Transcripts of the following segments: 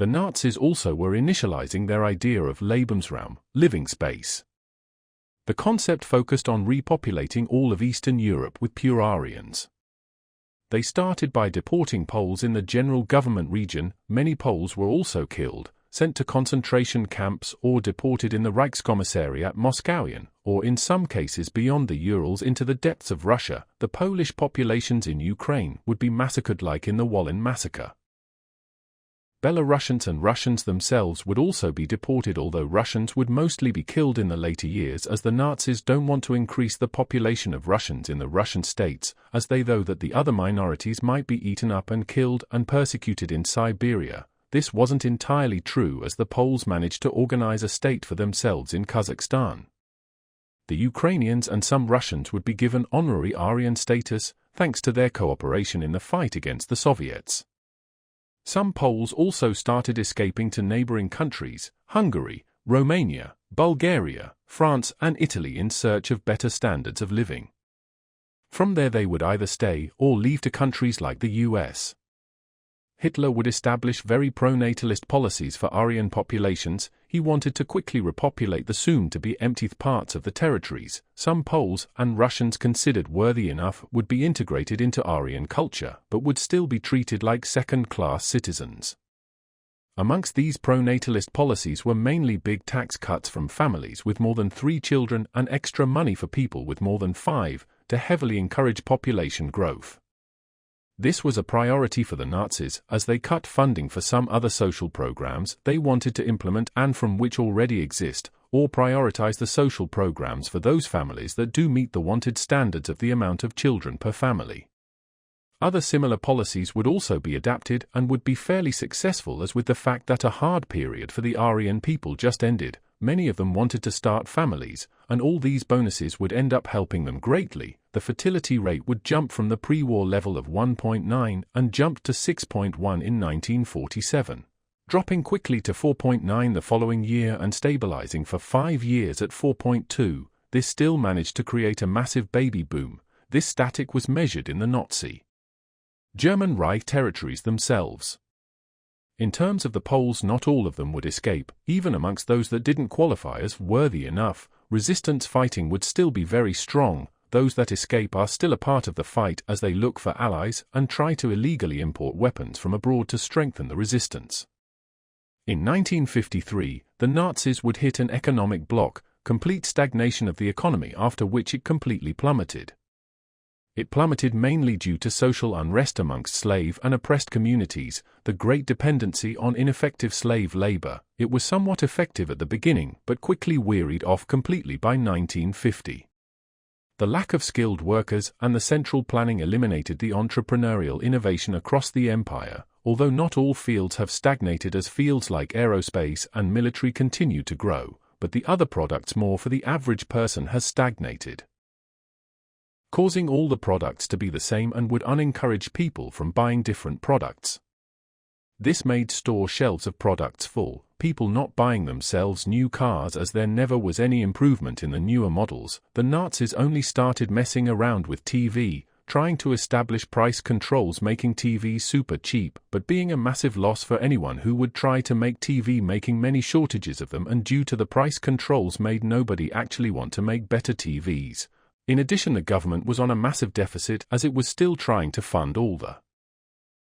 The Nazis also were initializing their idea of Lebensraum, living space. The concept focused on repopulating all of Eastern Europe with pure Aryans. They started by deporting Poles in the general government region. Many Poles were also killed, sent to concentration camps, or deported in the Reichskommissariat Moskowian, or in some cases beyond the Urals into the depths of Russia. The Polish populations in Ukraine would be massacred like in the Wolin massacre. Belarusians and Russians themselves would also be deported, although Russians would mostly be killed in the later years, as the Nazis don't want to increase the population of Russians in the Russian states, as they know that the other minorities might be eaten up and killed and persecuted in Siberia. This wasn't entirely true, as the Poles managed to organize a state for themselves in Kazakhstan. The Ukrainians and some Russians would be given honorary Aryan status, thanks to their cooperation in the fight against the Soviets. Some Poles also started escaping to neighboring countries, Hungary, Romania, Bulgaria, France and Italy, in search of better standards of living. From there they would either stay or leave to countries like the US. Hitler would establish very pro-natalist policies for Aryan populations. He wanted to quickly repopulate the soon-to-be emptied parts of the territories. Some Poles and Russians considered worthy enough would be integrated into Aryan culture, but would still be treated like second-class citizens. Amongst these pro-natalist policies were mainly big tax cuts from families with more than 3 children and extra money for people with more than 5, to heavily encourage population growth. This was a priority for the Nazis, as they cut funding for some other social programs they wanted to implement and from which already exist, or prioritize the social programs for those families that do meet the wanted standards of the amount of children per family. Other similar policies would also be adapted and would be fairly successful, as with the fact that a hard period for the Aryan people just ended, many of them wanted to start families, and all these bonuses would end up helping them greatly. The fertility rate would jump from the pre-war level of 1.9 and jumped to 6.1 in 1947, dropping quickly to 4.9 the following year and stabilizing for 5 years at 4.2. This still managed to create a massive baby boom. This static was measured in the Nazi German Reich territories themselves. In terms of the Poles, not all of them would escape. Even amongst those that didn't qualify as worthy enough, resistance fighting would still be very strong. Those that escape are still a part of the fight, as they look for allies and try to illegally import weapons from abroad to strengthen the resistance. In 1953, the Nazis would hit an economic block, complete stagnation of the economy, after which it completely plummeted. It plummeted mainly due to social unrest amongst slave and oppressed communities, the great dependency on ineffective slave labor. It was somewhat effective at the beginning, but quickly wearied off completely by 1950. The lack of skilled workers and the central planning eliminated the entrepreneurial innovation across the empire, although not all fields have stagnated, as fields like aerospace and military continue to grow, but the other products more for the average person has stagnated, causing all the products to be the same and would unencourage people from buying different products. This made store shelves of products full, people not buying themselves new cars as there never was any improvement in the newer models. The Nazis only started messing around with TV, trying to establish price controls, making TV super cheap, but being a massive loss for anyone who would try to make TV, making many shortages of them, and due to the price controls made nobody actually want to make better TVs. In addition, the government was on a massive deficit, as it was still trying to fund all the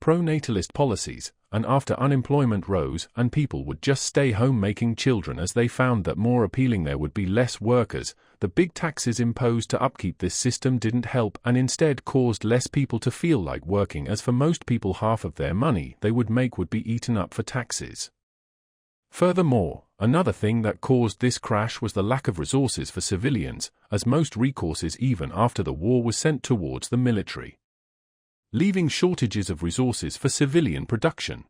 pro-natalist policies, and after unemployment rose and people would just stay home making children, as they found that more appealing there would be less workers, the big taxes imposed to upkeep this system didn't help and instead caused less people to feel like working, as for most people half of their money they would make would be eaten up for taxes. Furthermore, another thing that caused this crash was the lack of resources for civilians, as most resources even after the war was sent towards the military, leaving shortages of resources for civilian production.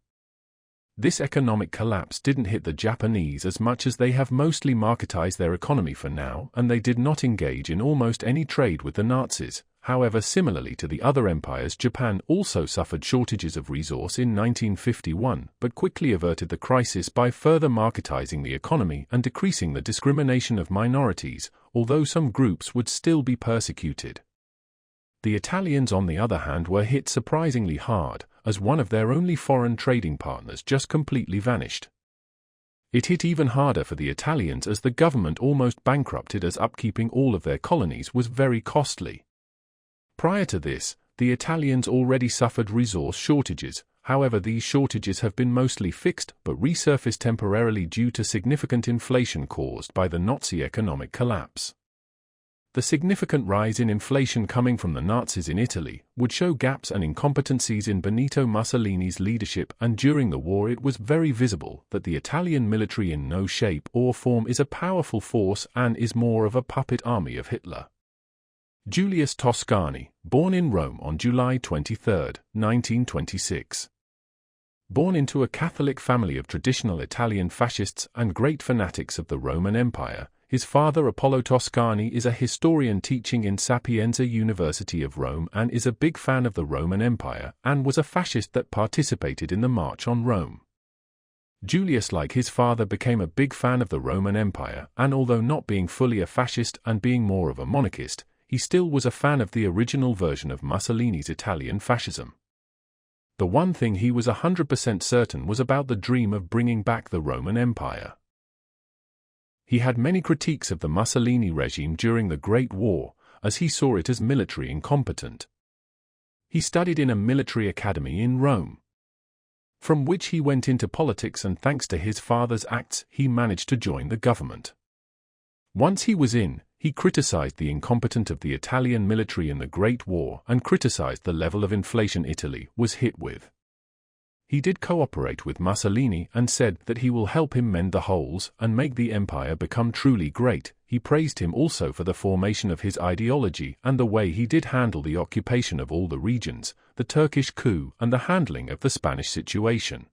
This economic collapse didn't hit the Japanese as much, as they have mostly marketized their economy for now, and they did not engage in almost any trade with the Nazis. However, similarly to the other empires, Japan also suffered shortages of resource in 1951, but quickly averted the crisis by further marketizing the economy and decreasing the discrimination of minorities, although some groups would still be persecuted. The Italians, on the other hand, were hit surprisingly hard, as one of their only foreign trading partners just completely vanished. It hit even harder for the Italians as the government almost bankrupted, as upkeeping all of their colonies was very costly. Prior to this, the Italians already suffered resource shortages. However, these shortages have been mostly fixed but resurfaced temporarily due to significant inflation caused by the Nazi economic collapse. The significant rise in inflation coming from the Nazis in Italy would show gaps and incompetencies in Benito Mussolini's leadership, and during the war it was very visible that the Italian military in no shape or form is a powerful force and is more of a puppet army of Hitler. Julius Toscani, born in Rome on July 23, 1926. Born into a Catholic family of traditional Italian fascists and great fanatics of the Roman Empire, his father Apollo Toscani is a historian teaching in Sapienza University of Rome and is a big fan of the Roman Empire and was a fascist that participated in the March on Rome. Julius, like his father, became a big fan of the Roman Empire, and although not being fully a fascist and being more of a monarchist, he still was a fan of the original version of Mussolini's Italian fascism. The one thing he was 100% certain was about the dream of bringing back the Roman Empire. He had many critiques of the Mussolini regime during the Great War, as he saw it as military incompetent. He studied in a military academy in Rome, from which he went into politics, and thanks to his father's acts he managed to join the government. Once he was in, he criticized the incompetence of the Italian military in the Great War and criticized the level of inflation Italy was hit with. He did cooperate with Mussolini and said that he will help him mend the holes and make the empire become truly great. He praised him also for the formation of his ideology and the way he did handle the occupation of all the regions, the Turkish coup, and the handling of the Spanish situation.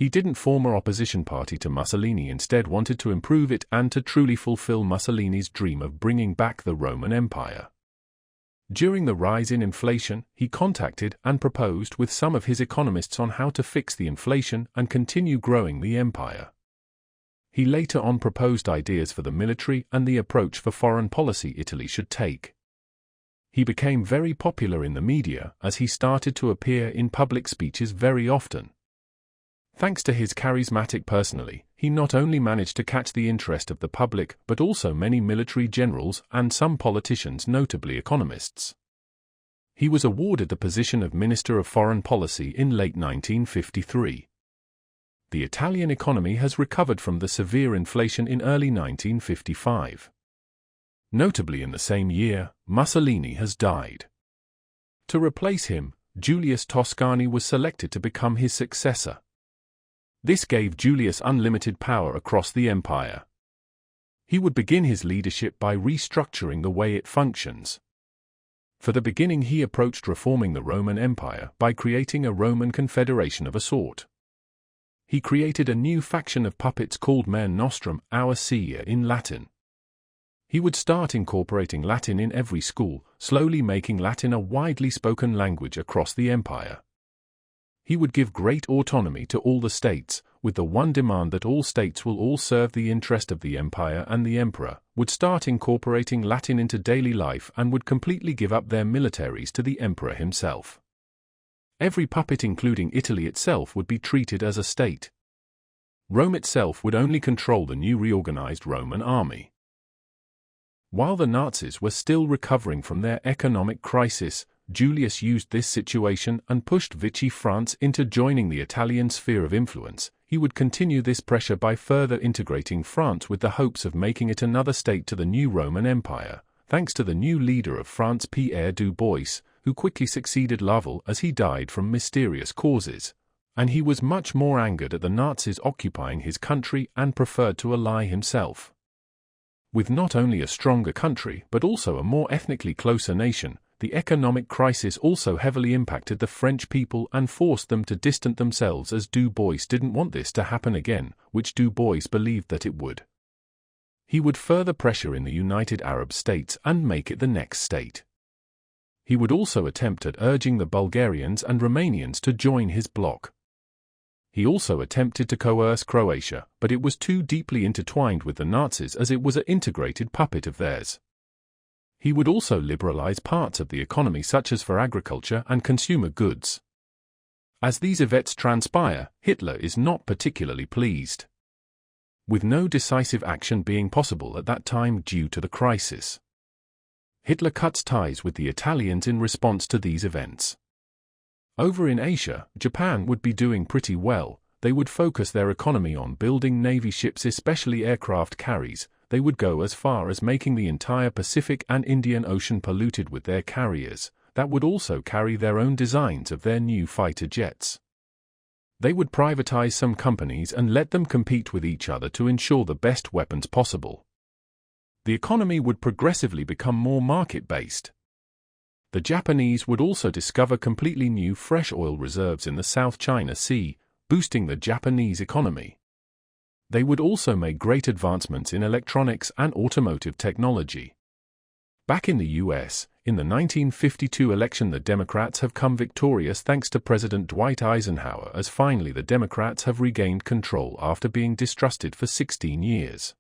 He didn't form an opposition party to Mussolini, instead wanted to improve it and to truly fulfill Mussolini's dream of bringing back the Roman Empire. During the rise in inflation, he contacted and proposed with some of his economists on how to fix the inflation and continue growing the empire. He later on proposed ideas for the military and the approach for foreign policy Italy should take. He became very popular in the media as he started to appear in public speeches very often. Thanks to his charismatic personality, he not only managed to catch the interest of the public but also many military generals and some politicians, notably economists. He was awarded the position of Minister of Foreign Policy in late 1953. The Italian economy has recovered from the severe inflation in early 1955. Notably, in the same year, Mussolini has died. To replace him, Julius Toscani was selected to become his successor. This gave Julius unlimited power across the empire. He would begin his leadership by restructuring the way it functions. For the beginning, he approached reforming the Roman Empire by creating a Roman confederation of a sort. He created a new faction of puppets called Mare Nostrum, our sea in Latin. He would start incorporating Latin in every school, slowly making Latin a widely spoken language across the empire. He would give great autonomy to all the states, with the one demand that all states will all serve the interest of the empire, and the emperor would start incorporating Latin into daily life and would completely give up their militaries to the emperor himself. Every puppet, including Italy itself, would be treated as a state. Rome itself would only control the new reorganized Roman army. While the Nazis were still recovering from their economic crisis, Julius used this situation and pushed Vichy France into joining the Italian sphere of influence. He would continue this pressure by further integrating France with the hopes of making it another state to the new Roman Empire, thanks to the new leader of France, Pierre du Bois, who quickly succeeded Laval as he died from mysterious causes. And he was much more angered at the Nazis occupying his country and preferred to ally himself. With not only a stronger country but also a more ethnically closer nation, the economic crisis also heavily impacted the French people and forced them to distance themselves, as Du Bois didn't want this to happen again, which Du Bois believed that it would. He would further pressure in the United Arab States and make it the next state. He would also attempt at urging the Bulgarians and Romanians to join his bloc. He also attempted to coerce Croatia, but it was too deeply intertwined with the Nazis as it was an integrated puppet of theirs. He would also liberalize parts of the economy, such as for agriculture and consumer goods. As these events transpire, Hitler is not particularly pleased, with no decisive action being possible at that time due to the crisis. Hitler cuts ties with the Italians in response to these events. Over in Asia, Japan would be doing pretty well. They would focus their economy on building navy ships, especially aircraft carriers. They would go as far as making the entire Pacific and Indian Ocean polluted with their carriers, that would also carry their own designs of their new fighter jets. They would privatize some companies and let them compete with each other to ensure the best weapons possible. The economy would progressively become more market-based. The Japanese would also discover completely new fresh oil reserves in the South China Sea, boosting the Japanese economy. They would also make great advancements in electronics and automotive technology. Back in the US, in the 1952 election, the Democrats have come victorious thanks to President Dwight Eisenhower, as finally the Democrats have regained control after being distrusted for 16 years.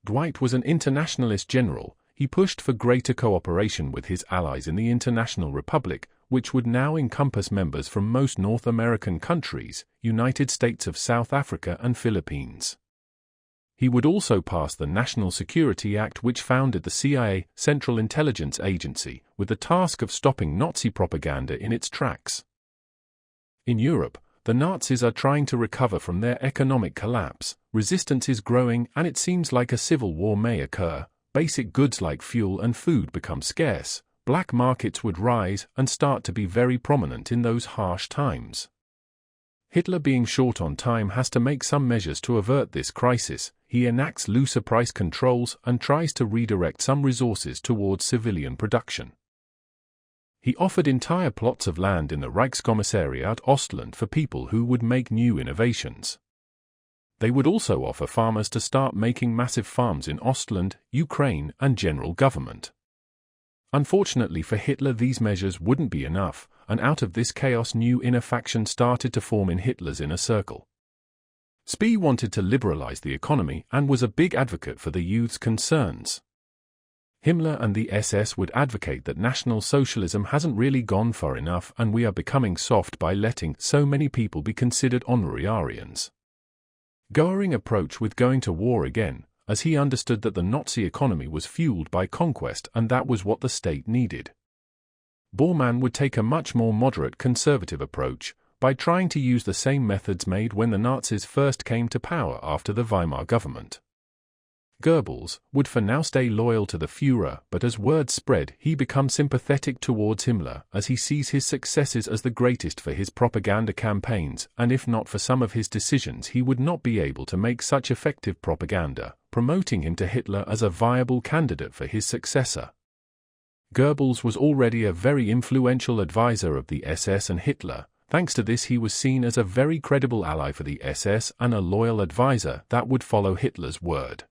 Dwight was an internationalist general. He pushed for greater cooperation with his allies in the International Republic, which would now encompass members from most North American countries, United States of South Africa and Philippines. He would also pass the National Security Act, which founded the CIA, Central Intelligence Agency, with the task of stopping Nazi propaganda in its tracks. In Europe, the Nazis are trying to recover from their economic collapse. Resistance is growing, and it seems like a civil war may occur. Basic goods like fuel and food become scarce. Black markets would rise and start to be very prominent in those harsh times. Hitler, being short on time, has to make some measures to avert this crisis. He enacts looser price controls and tries to redirect some resources towards civilian production. He offered entire plots of land in the Reichskommissariat Ostland for people who would make new innovations. They would also offer farmers to start making massive farms in Ostland, Ukraine, and general government. Unfortunately for Hitler, these measures wouldn't be enough, and out of this chaos new inner factions started to form in Hitler's inner circle. Spee wanted to liberalize the economy and was a big advocate for the youth's concerns. Himmler and the SS would advocate that National Socialism hasn't really gone far enough and we are becoming soft by letting so many people be considered honorary Aryans. Goering approached with going to war again, as he understood that the Nazi economy was fueled by conquest and that was what the state needed. Bormann would take a much more moderate conservative approach, by trying to use the same methods made when the Nazis first came to power after the Weimar government. Goebbels would for now stay loyal to the Führer, but as word spread, he becomes sympathetic towards Himmler as he sees his successes as the greatest for his propaganda campaigns, and if not for some of his decisions he would not be able to make such effective propaganda, promoting him to Hitler as a viable candidate for his successor. Goebbels was already a very influential advisor of the SS and Hitler. Thanks to this he was seen as a very credible ally for the SS and a loyal advisor that would follow Hitler's word.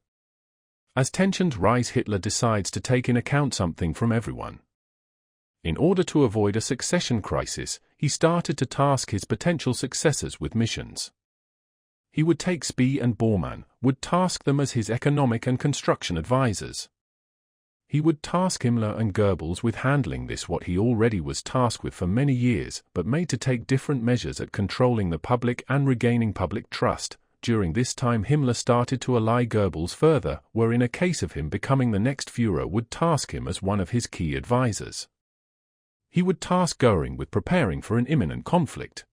As tensions rise, Hitler decides to take in account something from everyone. In order to avoid a succession crisis, he started to task his potential successors with missions. He would take Spee and Bormann, would task them as his economic and construction advisors. He would task Himmler and Goebbels with handling this, what he already was tasked with for many years, but made to take different measures at controlling the public and regaining public trust. During this time Himmler started to ally Goebbels further, where in a case of him becoming the next Führer would task him as one of his key advisors. He would task Göring with preparing for an imminent conflict.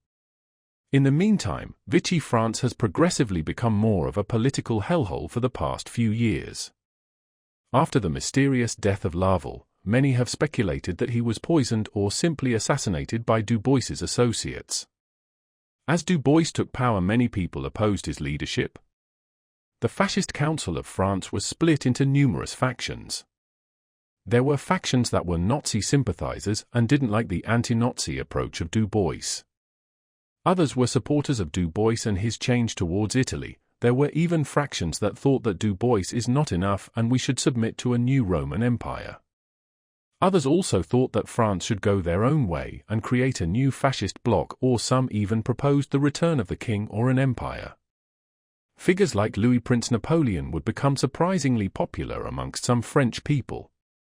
In the meantime, Vichy France has progressively become more of a political hellhole for the past few years. After the mysterious death of Laval, many have speculated that he was poisoned or simply assassinated by Du Bois's associates. As Du Bois took power, many people opposed his leadership. The Fascist Council of France was split into numerous factions. There were factions that were Nazi sympathizers and didn't like the anti-Nazi approach of Du Bois. Others were supporters of Du Bois and his change towards Italy. There were even fractions that thought that Du Bois is not enough and we should submit to a new Roman Empire. Others also thought that France should go their own way and create a new fascist bloc, or some even proposed the return of the king or an empire. Figures like Louis Prince Napoleon would become surprisingly popular amongst some French people.